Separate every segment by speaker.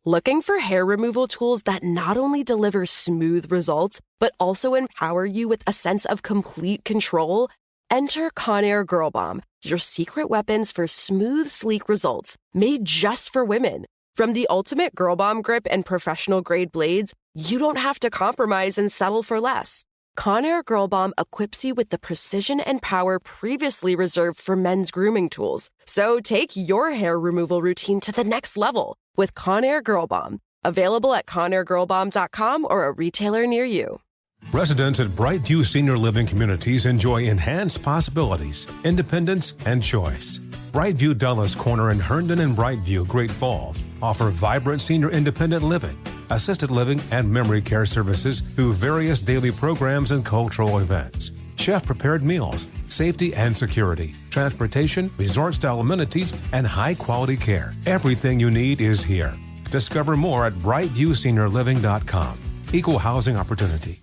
Speaker 1: Looking for hair removal tools that not only deliver smooth results, but also empower you with a sense of complete control? Enter Conair Girl Bomb, your secret weapons for smooth, sleek results, made just for women. From the ultimate Girl Bomb grip and professional-grade blades, you don't have to compromise and settle for less. Conair Girl Bomb equips you with the precision and power previously reserved for men's grooming tools. So take your hair removal routine to the next level with Conair Girl Bomb. Available at ConairGirlBomb.com or a retailer near you.
Speaker 2: Residents at Brightview Senior Living Communities enjoy enhanced possibilities, independence, and choice. Brightview Dulles Corner in Herndon and Brightview, Great Falls, offer vibrant senior independent living, assisted living, and memory care services through various daily programs and cultural events. Chef-prepared meals, safety and security, transportation, resort-style amenities, and high-quality care. Everything you need is here. Discover more at brightviewseniorliving.com. Equal housing opportunity.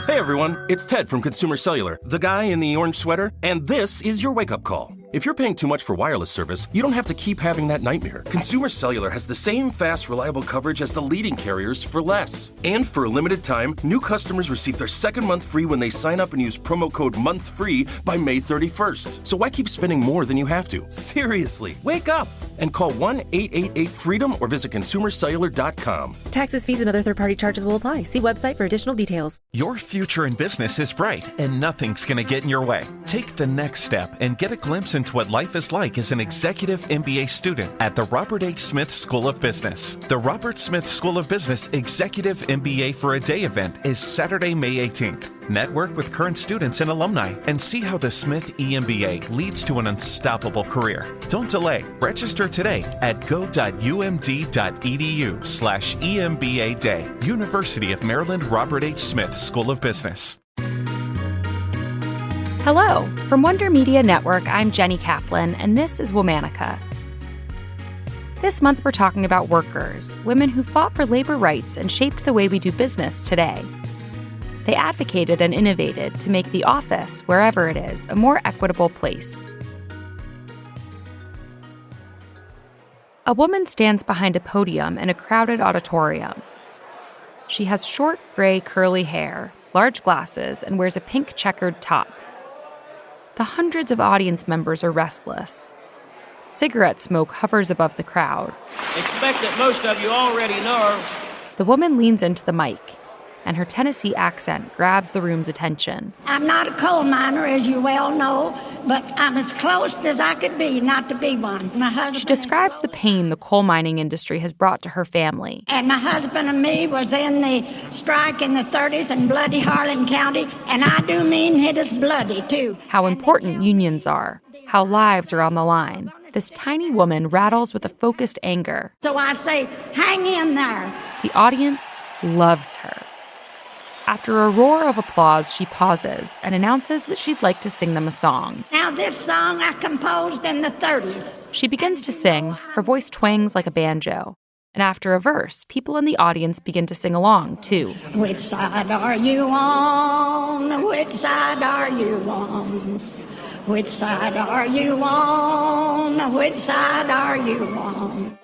Speaker 3: Hey everyone, it's Ted from Consumer Cellular, the guy in the orange sweater, and this is your wake-up call. If you're paying too much for wireless service, you don't have to keep having that nightmare. Consumer Cellular has the same fast, reliable coverage as the leading carriers for less. And for a limited time, new customers receive their second month free when they sign up and use promo code MONTHFREE by May 31st. So why keep spending more than you have to? Seriously, wake up and call 1-888-FREEDOM or visit consumercellular.com.
Speaker 4: Taxes, fees, and other third-party charges will apply. See website for additional details.
Speaker 5: Your future in business is bright, and nothing's going to get in your way. Take the next step and get a glimpse into what life is like as an executive MBA student at the Robert H. Smith School of Business. The Robert Smith School of Business Executive MBA for a Day event is Saturday, May 18th. Network with current students and alumni and see how the Smith EMBA leads to an unstoppable career. Don't delay. Register today at go.umd.edu/EMBA Day. University of Maryland Robert H. Smith School of Business.
Speaker 6: Hello. From Wonder Media Network, I'm Jenny Kaplan, and this is Womanica. This month, we're talking about workers, women who fought for labor rights and shaped the way we do business today. They advocated and innovated to make the office, wherever it is, a more equitable place. A woman stands behind a podium in a crowded auditorium. She has short, gray, curly hair, large glasses, and wears a pink checkered top. The hundreds of audience members are restless. Cigarette smoke hovers above the crowd.
Speaker 7: Expect that most of you already know.
Speaker 6: The woman leans into the mic, and her Tennessee accent grabs the room's attention.
Speaker 8: I'm not a coal miner, as you well know, but I'm as close as I could be not to be one. My husband.
Speaker 6: She describes the pain the coal mining industry has brought to her family.
Speaker 8: And my husband and me was in the strike in the 30s in bloody Harlan County, and I do mean it is bloody, too.
Speaker 6: How important unions are, how lives are on the line. This tiny woman rattles with a focused anger.
Speaker 8: So I say, hang in there.
Speaker 6: The audience loves her. After a roar of applause, she pauses and announces that she'd like to sing them a song.
Speaker 8: Now, this song I composed in the 30s.
Speaker 6: She begins to sing, her voice twangs like a banjo. And after a verse, people in the audience begin to sing along, too.
Speaker 8: Which side are you on? Which side are you on? Which side are you on? Which side are you on?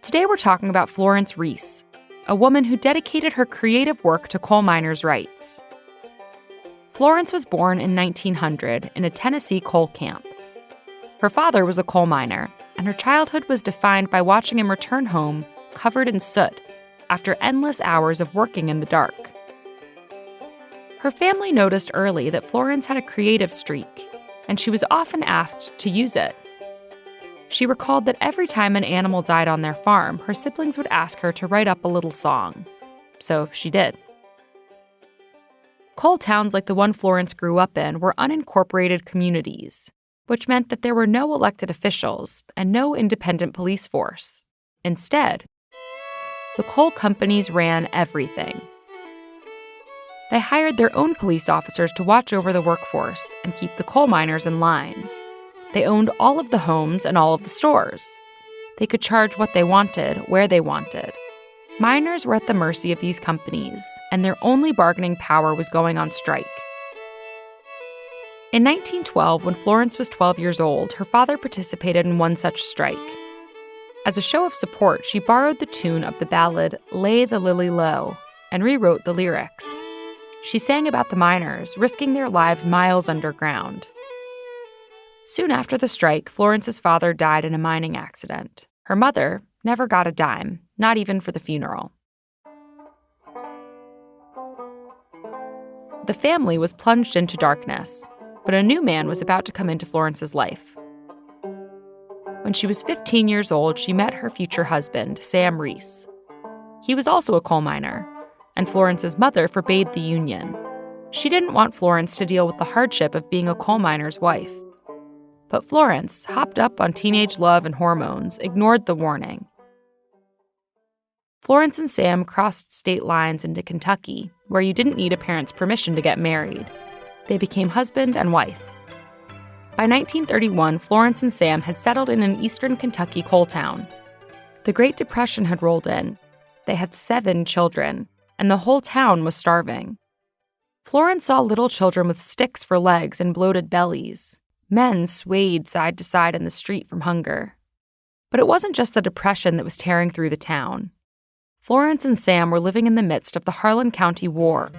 Speaker 6: Today we're talking about Florence Reece, a woman who dedicated her creative work to coal miners' rights. Florence was born in 1900 in a Tennessee coal camp. Her father was a coal miner, and her childhood was defined by watching him return home covered in soot after endless hours of working in the dark. Her family noticed early that Florence had a creative streak, and she was often asked to use it. She recalled that every time an animal died on their farm, her siblings would ask her to write up a little song. So she did. Coal towns like the one Florence grew up in were unincorporated communities, which meant that there were no elected officials and no independent police force. Instead, the coal companies ran everything. They hired their own police officers to watch over the workforce and keep the coal miners in line. They owned all of the homes and all of the stores. They could charge what they wanted, where they wanted. Miners were at the mercy of these companies, and their only bargaining power was going on strike. In 1912, when Florence was 12 years old, her father participated in one such strike. As a show of support, she borrowed the tune of the ballad Lay the Lily Low and rewrote the lyrics. She sang about the miners risking their lives miles underground. Soon after the strike, Florence's father died in a mining accident. Her mother never got a dime, not even for the funeral. The family was plunged into darkness, but a new man was about to come into Florence's life. When she was 15 years old, she met her future husband, Sam Reece. He was also a coal miner, and Florence's mother forbade the union. She didn't want Florence to deal with the hardship of being a coal miner's wife. But Florence, hopped up on teenage love and hormones, ignored the warning. Florence and Sam crossed state lines into Kentucky, where you didn't need a parent's permission to get married. They became husband and wife. By 1931, Florence and Sam had settled in an eastern Kentucky coal town. The Great Depression had rolled in. They had 7 children, and the whole town was starving. Florence saw little children with sticks for legs and bloated bellies. Men swayed side to side in the street from hunger. But it wasn't just the Depression that was tearing through the town. Florence and Sam were living in the midst of the Harlan County War,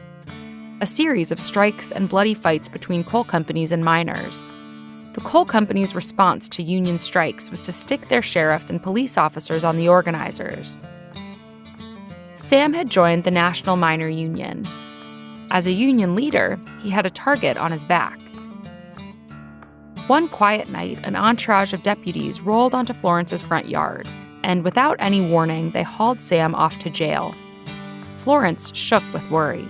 Speaker 6: a series of strikes and bloody fights between coal companies and miners. The coal companies' response to union strikes was to stick their sheriffs and police officers on the organizers. Sam had joined the National Miner Union. As a union leader, he had a target on his back. One quiet night, an entourage of deputies rolled onto Florence's front yard, and without any warning, they hauled Sam off to jail. Florence shook with worry.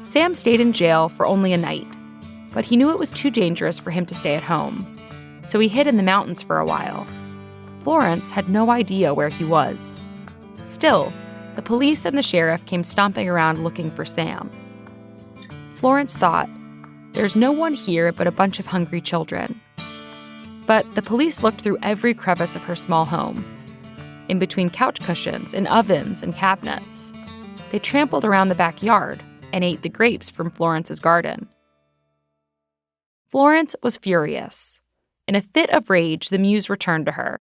Speaker 6: Sam stayed in jail for only a night, but he knew it was too dangerous for him to stay at home, so he hid in the mountains for a while. Florence had no idea where he was. Still, the police and the sheriff came stomping around looking for Sam. Florence thought, "There's no one here but a bunch of hungry children." But the police looked through every crevice of her small home, in between couch cushions, in ovens and cabinets. They trampled around the backyard and ate the grapes from Florence's garden. Florence was furious. In a fit of rage, the muse returned to her.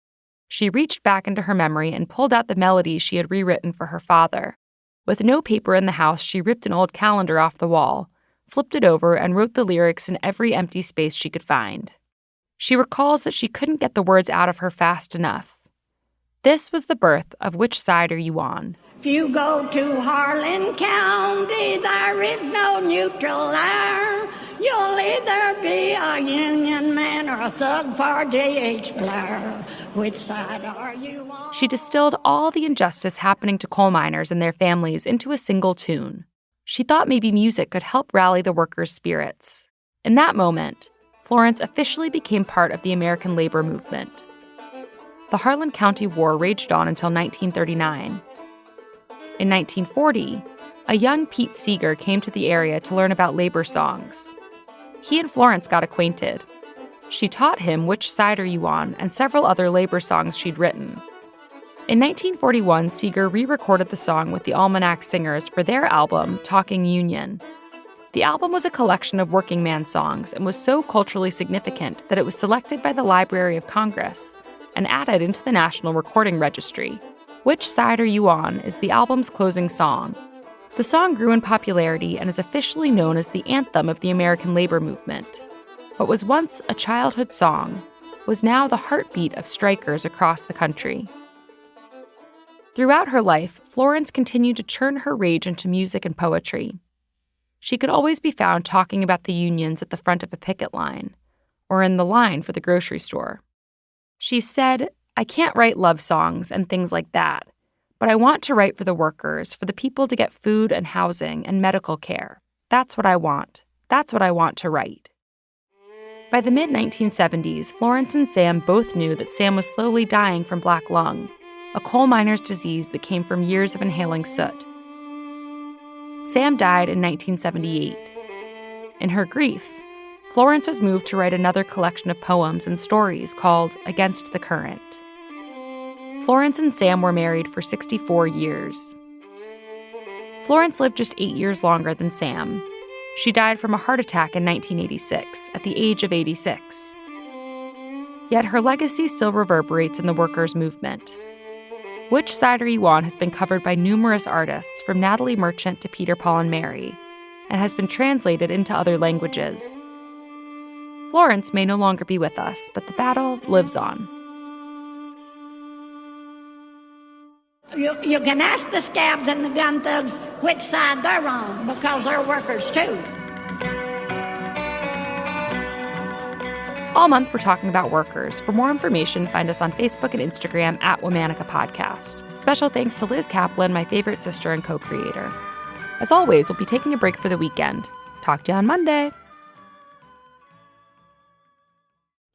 Speaker 6: She reached back into her memory and pulled out the melody she had rewritten for her father. With no paper in the house, she ripped an old calendar off the wall, flipped it over, and wrote the lyrics in every empty space she could find. She recalls that she couldn't get the words out of her fast enough. This was the birth of Which Side Are You On?
Speaker 8: If you go to Harlan County, there is no neutral there. You'll either be a Union man or a thug for J.H. Blair. Which side are you on?
Speaker 6: She distilled all the injustice happening to coal miners and their families into a single tune. She thought maybe music could help rally the workers' spirits. In that moment, Florence officially became part of the American labor movement. The Harlan County War raged on until 1939. In 1940, a young Pete Seeger came to the area to learn about labor songs. He and Florence got acquainted. She taught him Which Side Are You On and several other labor songs she'd written. In 1941, Seeger re-recorded the song with the Almanac Singers for their album, Talking Union. The album was a collection of working man songs and was so culturally significant that it was selected by the Library of Congress and added into the National Recording Registry. Which Side Are You On is the album's closing song. The song grew in popularity and is officially known as the anthem of the American labor movement. What was once a childhood song was now the heartbeat of strikers across the country. Throughout her life, Florence continued to churn her rage into music and poetry. She could always be found talking about the unions at the front of a picket line, or in the line for the grocery store. She said, "I can't write love songs and things like that, but I want to write for the workers, for the people to get food and housing and medical care. That's what I want. That's what I want to write." By the mid-1970s, Florence and Sam both knew that Sam was slowly dying from black lung, a coal miner's disease that came from years of inhaling soot. Sam died in 1978. In her grief, Florence was moved to write another collection of poems and stories called Against the Current. Florence and Sam were married for 64 years. Florence lived just 8 years longer than Sam. She died from a heart attack in 1986 at the age of 86. Yet her legacy still reverberates in the workers' movement. Which Side Are You On has been covered by numerous artists, from Natalie Merchant to Peter, Paul, and Mary, and has been translated into other languages. Florence may no longer be with us, but the battle lives on.
Speaker 8: You can ask the scabs and the gun thugs which side they're on, because they're workers too.
Speaker 6: All month, we're talking about workers. For more information, find us on Facebook and Instagram at Womanica Podcast. Special thanks to Liz Kaplan, my favorite sister and co-creator. As always, we'll be taking a break for the weekend. Talk to you on Monday.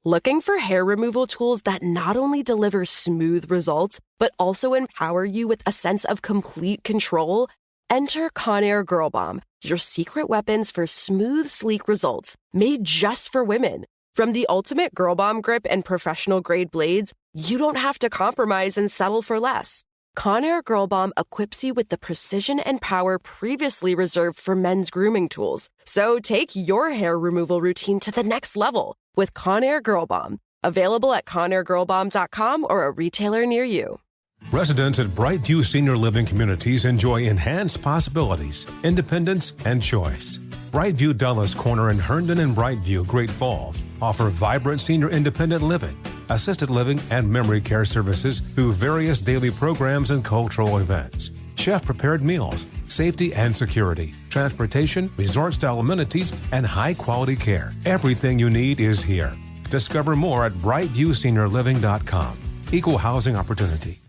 Speaker 1: Looking for hair removal tools that not only deliver smooth results, but also empower you with a sense of complete control? Enter Conair Girl Bomb, your secret weapons for smooth, sleek results, made just for women. From the ultimate Girl Bomb grip and professional-grade blades, you don't have to compromise and settle for less. Conair Girl Bomb equips you with the precision and power previously reserved for men's grooming tools. So take your hair removal routine to the next level with Conair Girl Bomb. Available at ConairGirlBomb.com or a retailer near you.
Speaker 2: Residents at Brightview Senior Living Communities enjoy enhanced possibilities, independence, and choice. Brightview Dulles Corner in Herndon and Brightview, Great Falls, offer vibrant senior independent living, assisted living, and memory care services through various daily programs and cultural events. Chef-prepared meals, safety and security, transportation, resort-style amenities, and high-quality care. Everything you need is here. Discover more at brightviewseniorliving.com. Equal housing opportunity.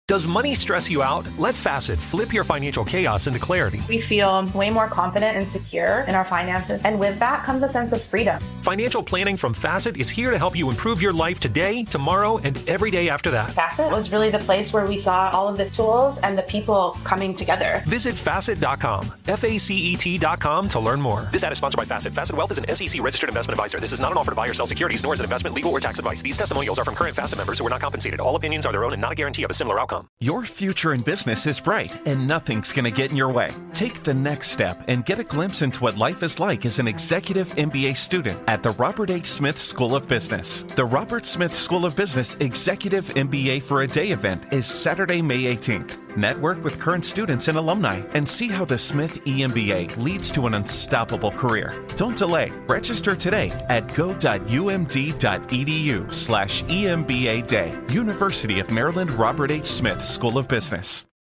Speaker 9: Does money stress you out? Let Facet flip your financial chaos into clarity.
Speaker 10: We feel way more confident and secure in our finances, and with that comes a sense of freedom.
Speaker 9: Financial planning from Facet is here to help you improve your life today, tomorrow, and every day after that.
Speaker 10: Facet was really the place where we saw all of the tools and the people coming together.
Speaker 9: Visit Facet.com, FACET.com to learn more. This ad is sponsored by Facet. Facet Wealth is an SEC registered investment advisor. This is not an offer to buy or sell securities, nor is it investment, legal, or tax advice. These testimonials are from current Facet members who are not compensated. All opinions are their own and not a guarantee of a similar outcome.
Speaker 5: Your future in business is bright, and nothing's going to get in your way. Take the next step and get a glimpse into what life is like as an executive MBA student at the Robert H. Smith School of Business. The Robert Smith School of Business Executive MBA for a Day event is Saturday, May 18th. Network with current students and alumni and see how the Smith EMBA leads to an unstoppable career. Don't delay. Register today at go.umd.edu/EMBA Day. University of Maryland Robert H. Smith School of Business.